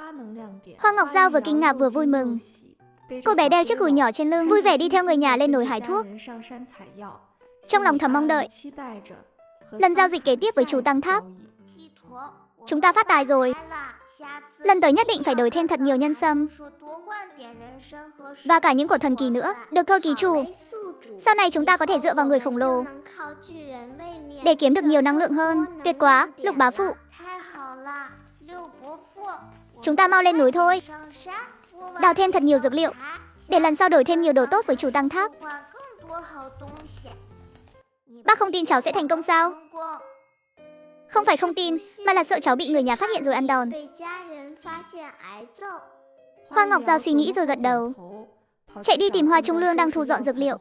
Hoa Ngọc Giao vừa kinh ngạc vừa vui mừng. Cô bé đeo chiếc gùi nhỏ trên lưng, vui vẻ đi theo người nhà lên núi hái thuốc, trong lòng thầm mong đợi lần giao dịch kế tiếp với chú Tăng Tháp. Chúng ta phát tài rồi. Lần tới nhất định phải đổi thêm thật nhiều nhân sâm và cả những quả thần kỳ nữa. Được thôi ký chủ. Sau này chúng ta có thể dựa vào người khổng lồ để kiếm được nhiều năng lượng hơn. Tuyệt quá, Lục bá phụ. Chúng ta mau lên núi thôi, đào thêm thật nhiều dược liệu để lần sau đổi thêm nhiều đồ tốt với chú Tăng Tháp. Bác không tin cháu sẽ thành công sao? Không phải không tin, mà là sợ cháu bị người nhà phát hiện rồi ăn đòn. Hoa Ngọc Giao suy nghĩ rồi gật đầu, chạy đi tìm Hoa Trung Lương đang thu dọn dược liệu.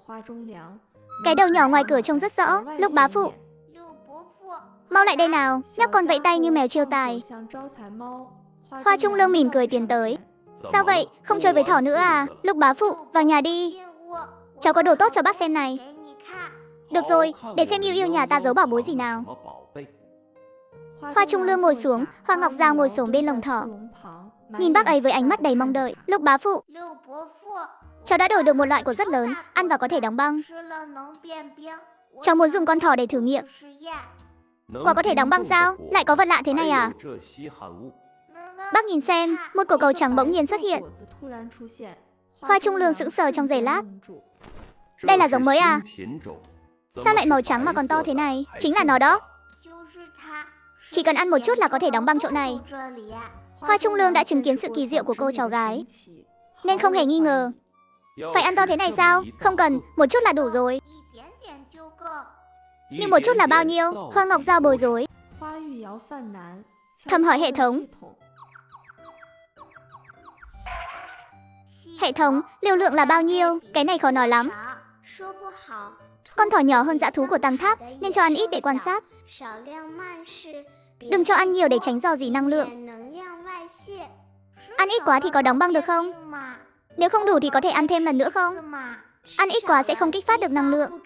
Cái đầu nhỏ ngoài cửa trông rất rõ. Lục bá phụ, mau lại đây nào. Nhóc con vẫy tay như mèo chiêu tài. Hoa Trung Lương mỉm cười tiến tới. Sao vậy, không chơi với thỏ nữa à? Lục bá phụ, vào nhà đi. Cháu có đồ tốt cho bác xem này. Được rồi, để xem yêu yêu nhà ta giấu bảo bối gì nào. Hoa Trung Lương ngồi xuống, Hoa Ngọc Giao ngồi xổm bên lồng thỏ, nhìn bác ấy với ánh mắt đầy mong đợi. Lục bá phụ, cháu đã đổi được một loại của rất lớn, ăn vào có thể đóng băng. Cháu muốn dùng con thỏ để thử nghiệm. Quả có thể đóng băng sao? Lại có vật lạ thế này à? Bác nhìn xem, một quả cầu trắng bỗng nhiên xuất hiện. Hoa Trung Lương sững sờ trong giây lát. Đây là giống mới à? Sao lại màu trắng mà còn to thế này? Chính là nó đó. Chỉ cần ăn một chút là có thể đóng băng chỗ này. Hoa Trung Lương đã chứng kiến sự kỳ diệu của cô cháu gái, nên không hề nghi ngờ. Phải ăn to thế này sao? Không cần, một chút là đủ rồi. Nhưng một chút là bao nhiêu? Hoa Ngọc Giao bối rối, thầm hỏi hệ thống. Hệ thống, liều lượng là bao nhiêu? Cái này khó nói lắm. Con thỏ nhỏ hơn dã thú của Tăng Tháp, nên cho ăn ít để quan sát. Đừng cho ăn nhiều để tránh rò rỉ năng lượng. Ăn ít quá thì có đóng băng được không? Nếu không đủ thì có thể ăn thêm lần nữa không? Ăn ít quá sẽ không kích phát được năng lượng.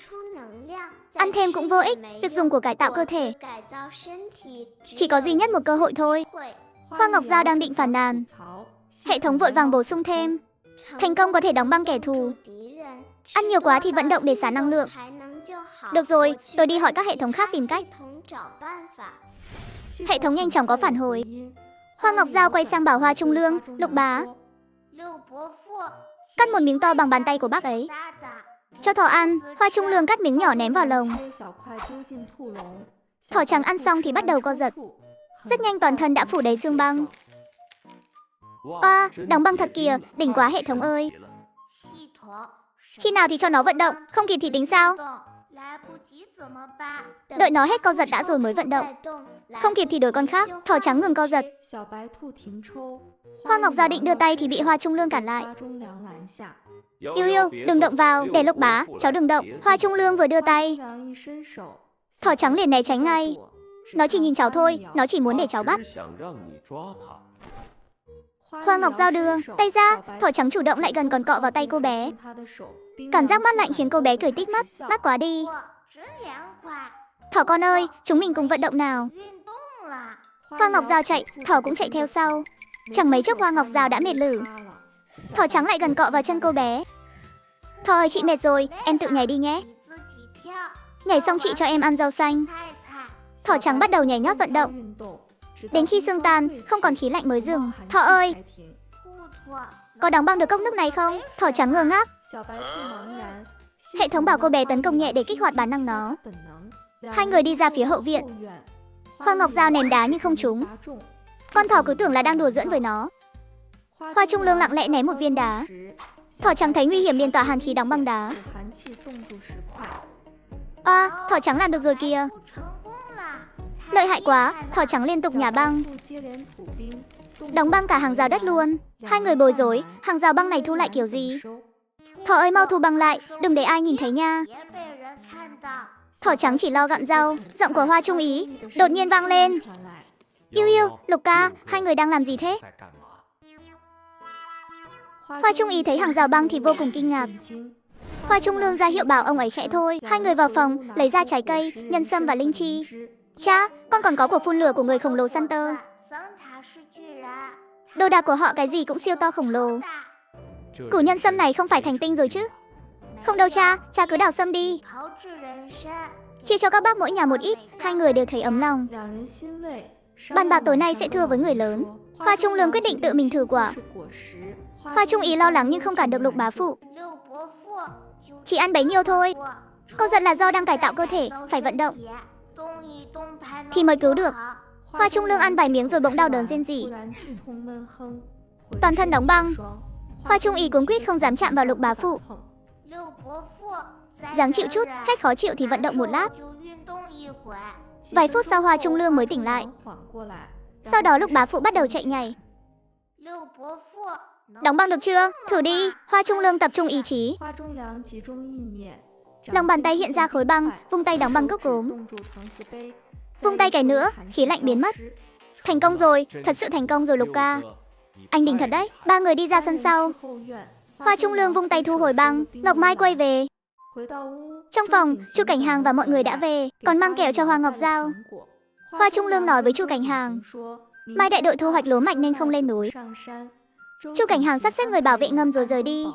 Ăn thêm cũng vô ích, việc dùng của cải tạo cơ thể chỉ có duy nhất một cơ hội thôi. Hoa Ngọc Giao đang định phàn nàn, hệ thống vội vàng bổ sung thêm. Thành công có thể đóng băng kẻ thù. Ăn nhiều quá thì vận động để xả năng lượng. Được rồi, tôi đi hỏi các hệ thống khác tìm cách. Hệ thống nhanh chóng có phản hồi. Hoa Ngọc Giao quay sang bảo Hoa Trung Lương, Lục bá, cắt một miếng to bằng bàn tay của bác ấy, cho thỏ ăn. Hoa Trung Lương cắt miếng nhỏ ném vào lồng. Thỏ trắng ăn xong thì bắt đầu co giật. Rất nhanh toàn thân đã phủ đầy xương băng. Đóng băng thật kìa, đỉnh quá hệ thống ơi. Khi nào thì cho nó vận động, không kịp thì tính sao? Đợi nó hết co giật đã rồi mới vận động. Không kịp thì đổi con khác. Thỏ trắng ngừng co giật. Hoa Ngọc Giao định đưa tay thì bị Hoa Trung Lương cản lại. Yêu yêu, đừng động vào, để Lục bá, cháu đừng động. Hoa Trung Lương vừa đưa tay, thỏ trắng liền né tránh ngay. Nó chỉ nhìn cháu thôi, nó chỉ muốn để cháu bắt. Hoa Ngọc Giao đưa tay ra, thỏ trắng chủ động lại gần còn cọ vào tay cô bé. Cảm giác mát lạnh khiến cô bé cười tít mắt, mát quá đi. Thỏ con ơi, chúng mình cùng vận động nào. Hoa Ngọc Giao chạy, thỏ cũng chạy theo sau. Chẳng mấy chốc Hoa Ngọc Giao đã mệt lử. Thỏ trắng lại gần cọ vào chân cô bé. Thỏ ơi, chị mệt rồi, em tự nhảy đi nhé. Nhảy xong chị cho em ăn rau xanh. Thỏ trắng bắt đầu nhảy nhót vận động. Đến khi xương tan, không còn khí lạnh mới dừng. Thỏ ơi, có đóng băng được cốc nước này không? Thỏ trắng ngơ ngác. Hệ thống bảo cô bé tấn công nhẹ để kích hoạt bản năng nó. Hai người đi ra phía hậu viện. Hoa Ngọc Giao ném đá nhưng không trúng. Con thỏ cứ tưởng là đang đùa giỡn với nó. Hoa Trung Lương lặng lẽ ném một viên đá. Thỏ trắng thấy nguy hiểm liền tỏa hàn khí đóng băng đá. Thỏ trắng làm được rồi kìa. Lợi hại quá, thỏ trắng liên tục nhả băng. Đóng băng cả hàng rào đất luôn. Hai người bối rối, hàng rào băng này thu lại kiểu gì? Thỏ ơi, mau thu băng lại, đừng để ai nhìn thấy nha. Thỏ trắng chỉ lo gặm rau. Giọng của Hoa Trung Ý đột nhiên vang lên. Yêu yêu, Lục ca, hai người đang làm gì thế? Hoa Trung Ý thấy hàng rào băng thì vô cùng kinh ngạc. Hoa Trung Lương ra hiệu bảo ông ấy khẽ thôi. Hai người vào phòng, lấy ra trái cây, nhân sâm và linh chi. Cha, con còn có cuộc phun lửa của người khổng lồ săn tơ. Đồ đạc của họ cái gì cũng siêu to khổng lồ. Củ nhân sâm này không phải thành tinh rồi chứ? Không đâu cha, cha cứ đào sâm đi. Chia cho các bác mỗi nhà một ít, hai người đều thấy ấm lòng. Bàn bạc tối nay sẽ thưa với người lớn. Hoa Trung Lương quyết định tự mình thử quả. Hoa Trung Ý lo lắng nhưng không cản được Lục bá phụ. Chỉ ăn bấy nhiêu thôi. Cô giận là do đang cải tạo cơ thể, phải vận động thì mới cứu được. Hoa Trung Lương ăn vài miếng rồi bỗng đau đớn rên rỉ. Toàn thân đóng băng. Hoa Trung Ý cuống quýt không dám chạm vào Lục bá phụ. Dáng chịu chút, hết khó chịu thì vận động một lát. Vài phút sau Hoa Trung Lương mới tỉnh lại. Sau đó Lục bá phụ bắt đầu chạy nhảy. Đóng băng được chưa? Thử đi. Hoa Trung Lương tập trung ý chí. Lòng bàn tay hiện ra khối băng, vung tay đóng băng cốc gốm. Vung tay cái nữa, khí lạnh biến mất. Thành công rồi, thật sự thành công rồi Lục ca. Anh đỉnh thật đấy. Ba người đi ra sân sau. Hoa Trung Lương vung tay thu hồi băng. Ngọc Mai quay về. Trong phòng, Chu Cảnh Hàng và mọi người đã về, còn mang kẹo cho Hoa Ngọc Giao. Hoa Trung Lương nói với Chu Cảnh Hàng, mai đại đội thu hoạch lúa mạch nên không lên núi. Chu Cảnh Hàng sắp xếp người bảo vệ ngầm rồi rời đi.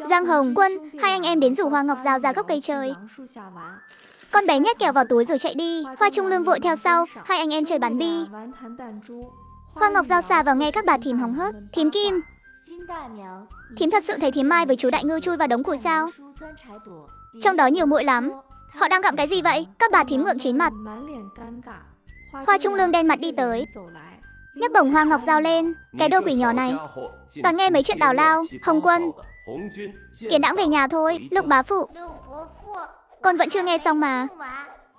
Giang Hồng, Quân, hai anh em đến rủ Hoa Ngọc Giao ra gốc cây chơi. Con bé nhét kẹo vào túi rồi chạy đi. Hoa Trung Lương vội theo sau, hai anh em chơi bắn bi. Hoa Ngọc Giao xà vào nghe các bà thím hóng hớt. Thím Kim, thím thật sự thấy thím Mai với chú Đại Ngư chui vào đống củi sao? Trong đó nhiều muỗi lắm. Họ đang gặm cái gì vậy? Các bà thím ngượng chín mặt. Hoa Trung Lương đen mặt đi tới, nhấc bổng Hoa Ngọc Giao lên. Cái đồ quỷ nhỏ này toàn nghe mấy chuyện tào lao. Hồng Quân, Kiến Đãng về nhà thôi. Lục bá phụ, con vẫn chưa nghe xong mà,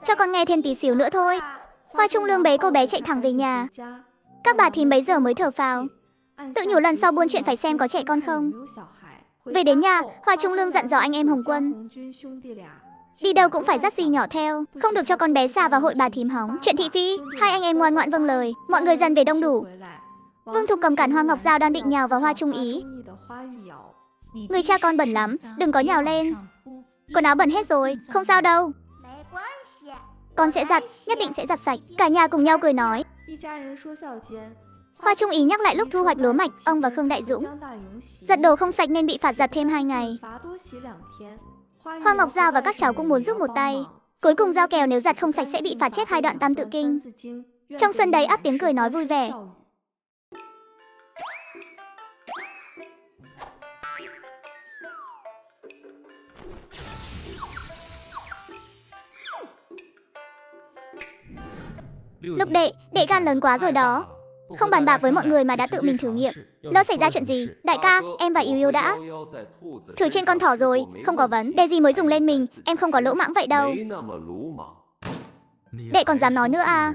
cho con nghe thêm tí xíu nữa thôi. Hoa Trung Lương bế cô bé chạy thẳng về nhà. Các bà thím bấy giờ mới thở phào, tự nhủ lần sau buôn chuyện phải xem có trẻ con không. Về đến nhà, Hoa Trung Lương dặn dò anh em Hồng Quân, đi đâu cũng phải dắt dì nhỏ theo, không được cho con bé xà vào hội bà thím hóng. Chuyện thị phi, hai anh em ngoan ngoãn vâng lời. Mọi người dần về đông đủ. Vương Thục cầm cản Hoa Ngọc Giao đang định nhào vào Hoa Trung Ý. Người cha con bẩn lắm, đừng có nhào lên. Quần áo bẩn hết rồi, không sao đâu, con sẽ giặt, nhất định sẽ giặt sạch. Cả nhà cùng nhau cười nói. Hoa Trung Ý nhắc lại lúc thu hoạch lúa mạch, ông và Khương Đại Dũng giặt đồ không sạch nên bị phạt giặt thêm 2 ngày. Hoa Ngọc Giao và các cháu cũng muốn giúp một tay. Cuối cùng Giao kèo nếu giặt không sạch sẽ bị phạt chép 2 đoạn Tam Tự Kinh. Trong sân đầy ắp tiếng cười nói vui vẻ. Lục đệ, đệ gan lớn quá rồi đó. Không bàn bạc với mọi người mà đã tự mình thử nghiệm. Lỡ xảy ra chuyện gì? Đại ca, em và Yêu Yêu đã thử trên con thỏ rồi, không có vấn đề gì mới dùng lên mình. Em không có lỗ mãng vậy đâu. Đệ còn dám nói nữa à?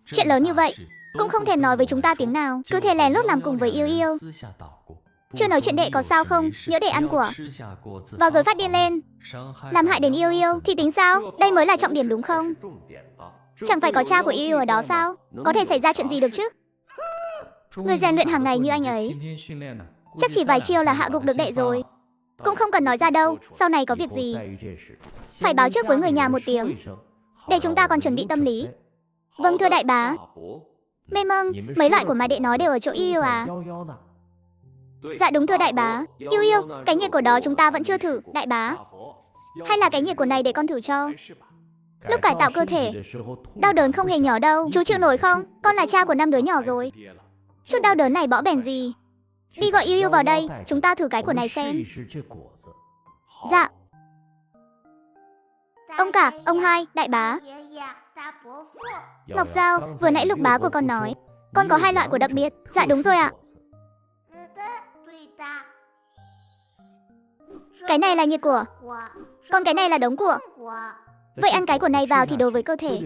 Chuyện lớn như vậy cũng không thèm nói với chúng ta tiếng nào, cứ thế lén lút làm cùng với Yêu Yêu. Chưa nói chuyện đệ có sao không? Nhỡ đệ ăn của vào rồi phát điên lên làm hại đến Yêu Yêu thì tính sao? Đây mới là trọng điểm đúng không? Chẳng phải có cha của Yêu Yêu ở đó sao? Có thể xảy ra chuyện gì được chứ? Người rèn luyện hàng ngày như anh ấy, chắc chỉ vài chiêu là hạ gục được đệ rồi. Cũng không cần nói ra đâu, sau này có việc gì phải báo trước với người nhà một tiếng, để chúng ta còn chuẩn bị tâm lý. Vâng thưa đại bá. Mê mâng, mấy loại của mà đệ nói đều ở chỗ Yêu Yêu à? Dạ đúng thưa đại bá. Yêu Yêu, cái nhiệt của đó chúng ta vẫn chưa thử, đại bá. Hay là cái nhiệt của này để con thử cho. Lúc cải tạo cơ thể, đau đớn không hề nhỏ đâu. Chú chịu nổi không? Con là cha của 5 đứa nhỏ rồi. Chút đau đớn này bỏ bèn gì. Đi gọi Yêu Yêu vào đây, chúng ta thử cái của này xem. Dạ. Ông cả, ông hai, đại bá. Ngọc Giao, vừa nãy Lục bá của con nói con có 2 loại của đặc biệt. Dạ đúng rồi ạ. Cái này là nhiệt của, còn cái này là đống của. Vậy ăn cái của này vào thì đối với cơ thể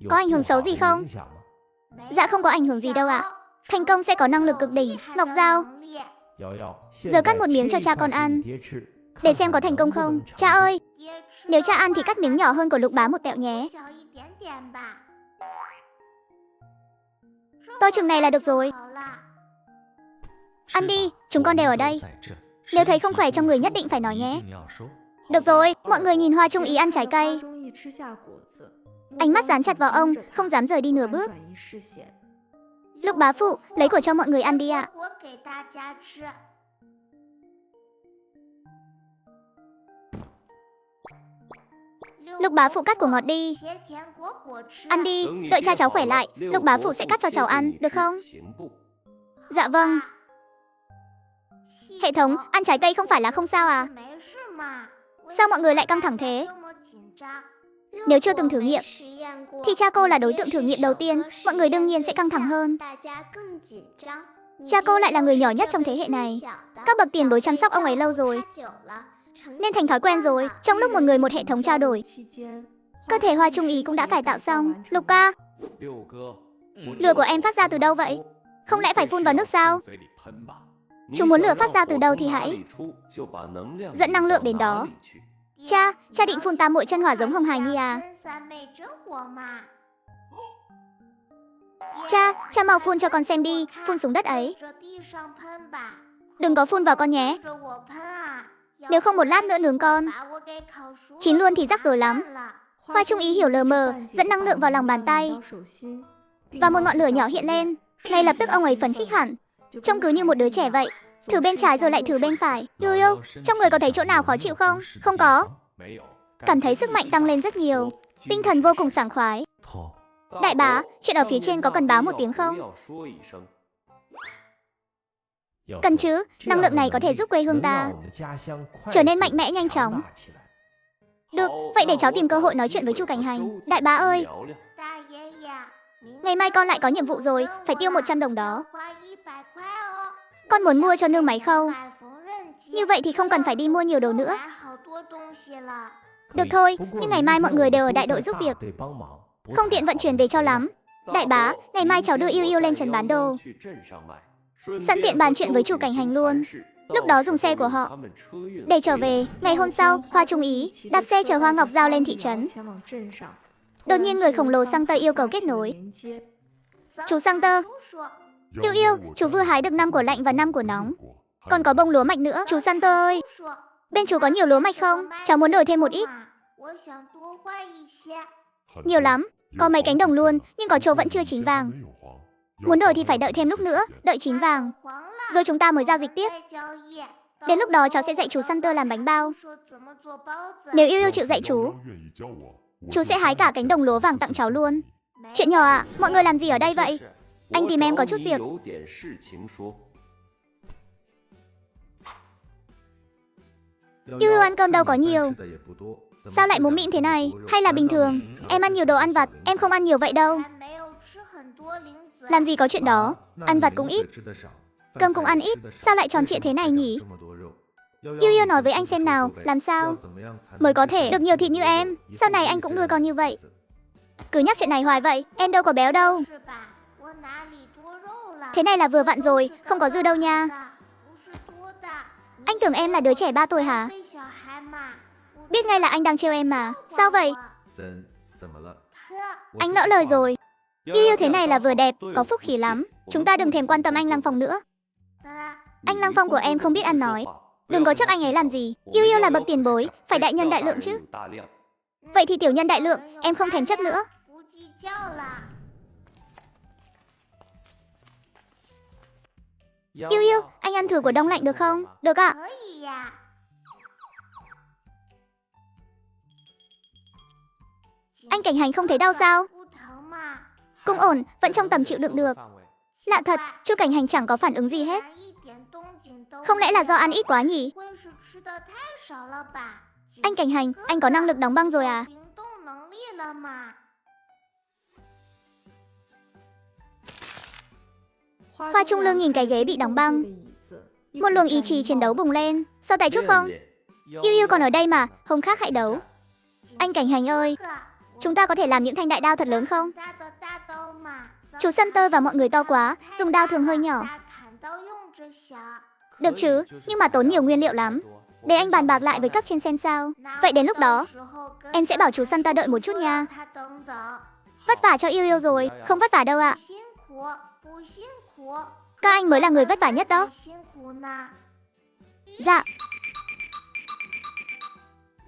có ảnh hưởng xấu gì không? Dạ không có ảnh hưởng gì đâu ạ. Thành công sẽ có năng lực cực đỉnh. Ngọc Giao, giờ cắt một miếng cho cha con ăn, để xem có thành công không. Cha ơi, nếu cha ăn thì cắt miếng nhỏ hơn của Lục bá một tẹo nhé. To chừng này là được rồi. Ăn đi, chúng con đều ở đây. Nếu thấy không khỏe trong người nhất định phải nói nhé. Được rồi, mọi người nhìn Hoa Trung Ý ăn trái cây. Ánh mắt dán chặt vào ông, không dám rời đi nửa bước. Lục bá phụ, lấy của cho mọi người ăn đi ạ. Lục bá phụ cắt của ngọt đi. Ăn đi, đợi cha cháu khỏe lại, Lục bá phụ sẽ cắt cho cháu ăn, được không? Dạ vâng. Hệ thống, ăn trái cây không phải là không sao à? Sao mọi người lại căng thẳng thế? Nếu chưa từng thử nghiệm, thì cha cô là đối tượng thử nghiệm đầu tiên, mọi người đương nhiên sẽ căng thẳng hơn. Cha cô lại là người nhỏ nhất trong thế hệ này. Các bậc tiền bối chăm sóc ông ấy lâu rồi, nên thành thói quen rồi. Trong lúc một người một hệ thống trao đổi, cơ thể Hoa Trung Ý cũng đã cải tạo xong. Lục ca, lửa của em phát ra từ đâu vậy? Không lẽ phải phun vào nước sao? Chú muốn lửa phát ra từ đâu thì hãy dẫn năng lượng đến đó. Cha định phun 8 muội chân hỏa giống Hồng Hải Nhi à? Cha mau phun cho con xem đi, phun xuống đất ấy. Đừng có phun vào con nhé. Nếu không một lát nữa nướng con chín luôn thì rắc rối lắm. Hoa Trung Ý hiểu lờ mờ, dẫn năng lượng vào lòng bàn tay, và một ngọn lửa nhỏ hiện lên. Ngay lập tức ông ấy phấn khích hẳn, trông cứ như một đứa trẻ vậy. Thử bên trái rồi lại thử bên phải. Yêu Yêu, trong người có thấy chỗ nào khó chịu không? Không có. Cảm thấy sức mạnh tăng lên rất nhiều, tinh thần vô cùng sảng khoái. Đại bá, chuyện ở phía trên có cần báo một tiếng không? Cần chứ, năng lượng này có thể giúp quê hương ta trở nên mạnh mẽ nhanh chóng. Được, vậy để cháu tìm cơ hội nói chuyện với Chu Cảnh Hành. Đại bá ơi, ngày mai con lại có nhiệm vụ rồi, phải tiêu 100 đồng đó. Con muốn mua cho nương máy khâu. Như vậy thì không cần phải đi mua nhiều đồ nữa. Được thôi, nhưng ngày mai mọi người đều ở đại đội giúp việc, không tiện vận chuyển về cho lắm. Đại bá, ngày mai cháu đưa Yêu Yêu lên trấn bán đồ, sẵn tiện bàn chuyện với Chủ Cảnh Hành luôn. Lúc đó dùng xe của họ để trở về. Ngày hôm sau, Hoa Trung Ý đạp xe chở Hoa Ngọc Giao lên thị trấn. Đột nhiên người khổng lồ Sang Tơ yêu cầu kết nối. Chú Sang Tơ, Yêu Yêu, chú vừa hái được 5 của lạnh và 5 của nóng, còn có bông lúa mạch nữa. Chú Sang Tơ ơi, bên chú có nhiều lúa mạch không? Cháu muốn đổi thêm một ít. Nhiều lắm, có mấy cánh đồng luôn, nhưng có chỗ vẫn chưa chín vàng. Muốn đổi thì phải đợi thêm lúc nữa, đợi chín vàng, rồi chúng ta mới giao dịch tiếp. Đến lúc đó cháu sẽ dạy chú Sang Tơ làm bánh bao. Nếu Yêu Yêu chịu dạy chú sẽ hái cả cánh đồng lúa vàng tặng cháu luôn. Chuyện nhỏ ạ, mọi người làm gì ở đây vậy? Anh tìm em có chút việc. Yêu Yêu ăn cơm đâu có nhiều. Sao lại múm mĩm thế này? Hay là bình thường? Em ăn nhiều đồ ăn vặt, em không ăn nhiều vậy đâu. Làm gì có chuyện đó, ăn vặt cũng ít, cơm cũng ăn ít, sao lại tròn trịa thế này nhỉ? Yêu Yêu nói với anh xem nào, làm sao mới có thể được nhiều thịt như em? Sau này anh cũng nuôi con như vậy. Cứ nhắc chuyện này hoài vậy, em đâu có béo đâu. Thế này là vừa vặn rồi, không có dư đâu nha. Anh tưởng em là đứa trẻ 3 tuổi hả? Biết ngay là anh đang trêu em mà. Sao vậy? Anh lỡ lời rồi. Yêu Yêu thế này là vừa đẹp, có phúc khí lắm. Chúng ta đừng thèm quan tâm anh Lăng Phong nữa. Anh Lăng Phong của em không biết ăn nói, đừng có chấp anh ấy làm gì. Yêu Yêu là bậc tiền bối, phải đại nhân đại lượng chứ. Vậy thì tiểu nhân đại lượng, em không thèm chấp nữa. Yêu yêu, anh ăn thử của đông lạnh được không? Được ạ. Anh Cảnh Hành không thấy đau sao? Cũng ổn, vẫn trong tầm chịu đựng được. Lạ thật, Chu Cảnh Hành chẳng có phản ứng gì hết. Không lẽ là do ăn ít quá nhỉ? Anh Cảnh Hành, anh có năng lực đóng băng rồi à? Hoa Trung Lương nhìn cái ghế bị đóng băng. Một luồng ý chí chiến đấu bùng lên. Sao tại chút không? Yêu yêu còn ở đây mà, hôm khác hãy đấu. Anh Cảnh Hành ơi, chúng ta có thể làm những thanh đại đao thật lớn không? Chú Sunter và mọi người to quá, dùng đao thường hơi nhỏ. Được chứ, nhưng mà tốn nhiều nguyên liệu lắm. Để anh bàn bạc lại với cấp trên xem sao. Vậy đến lúc đó, em sẽ bảo chú Sunter đợi một chút nha. Vất vả cho yêu yêu rồi, không vất vả đâu ạ. Các anh mới là người vất vả nhất đó. Dạ.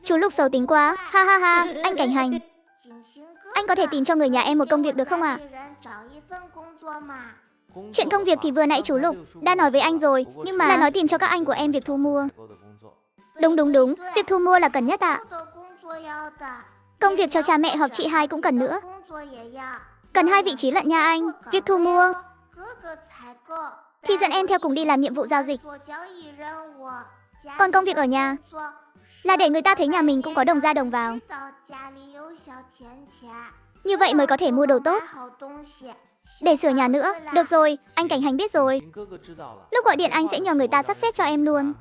Chú Lục xấu tính quá, ha ha ha, anh Cảnh Hành. Anh có thể tìm cho người nhà em một công việc được không ạ? Chuyện công việc thì vừa nãy chú Lục đã nói với anh rồi, nhưng mà là nói tìm cho các anh của em việc thu mua. Đúng, việc thu mua là cần nhất ạ. Công việc cho cha mẹ hoặc chị hai cũng cần nữa. Cần 2 vị trí lận nha anh. Việc thu mua thì dẫn em theo cùng đi làm nhiệm vụ giao dịch. Còn công việc ở nhà là để người ta thấy nhà mình cũng có đồng ra đồng vào. Như vậy mới có thể mua đồ tốt để sửa nhà nữa. Được rồi, anh Cảnh Hành biết rồi. Lúc gọi điện anh sẽ nhờ người ta sắp xếp cho em luôn.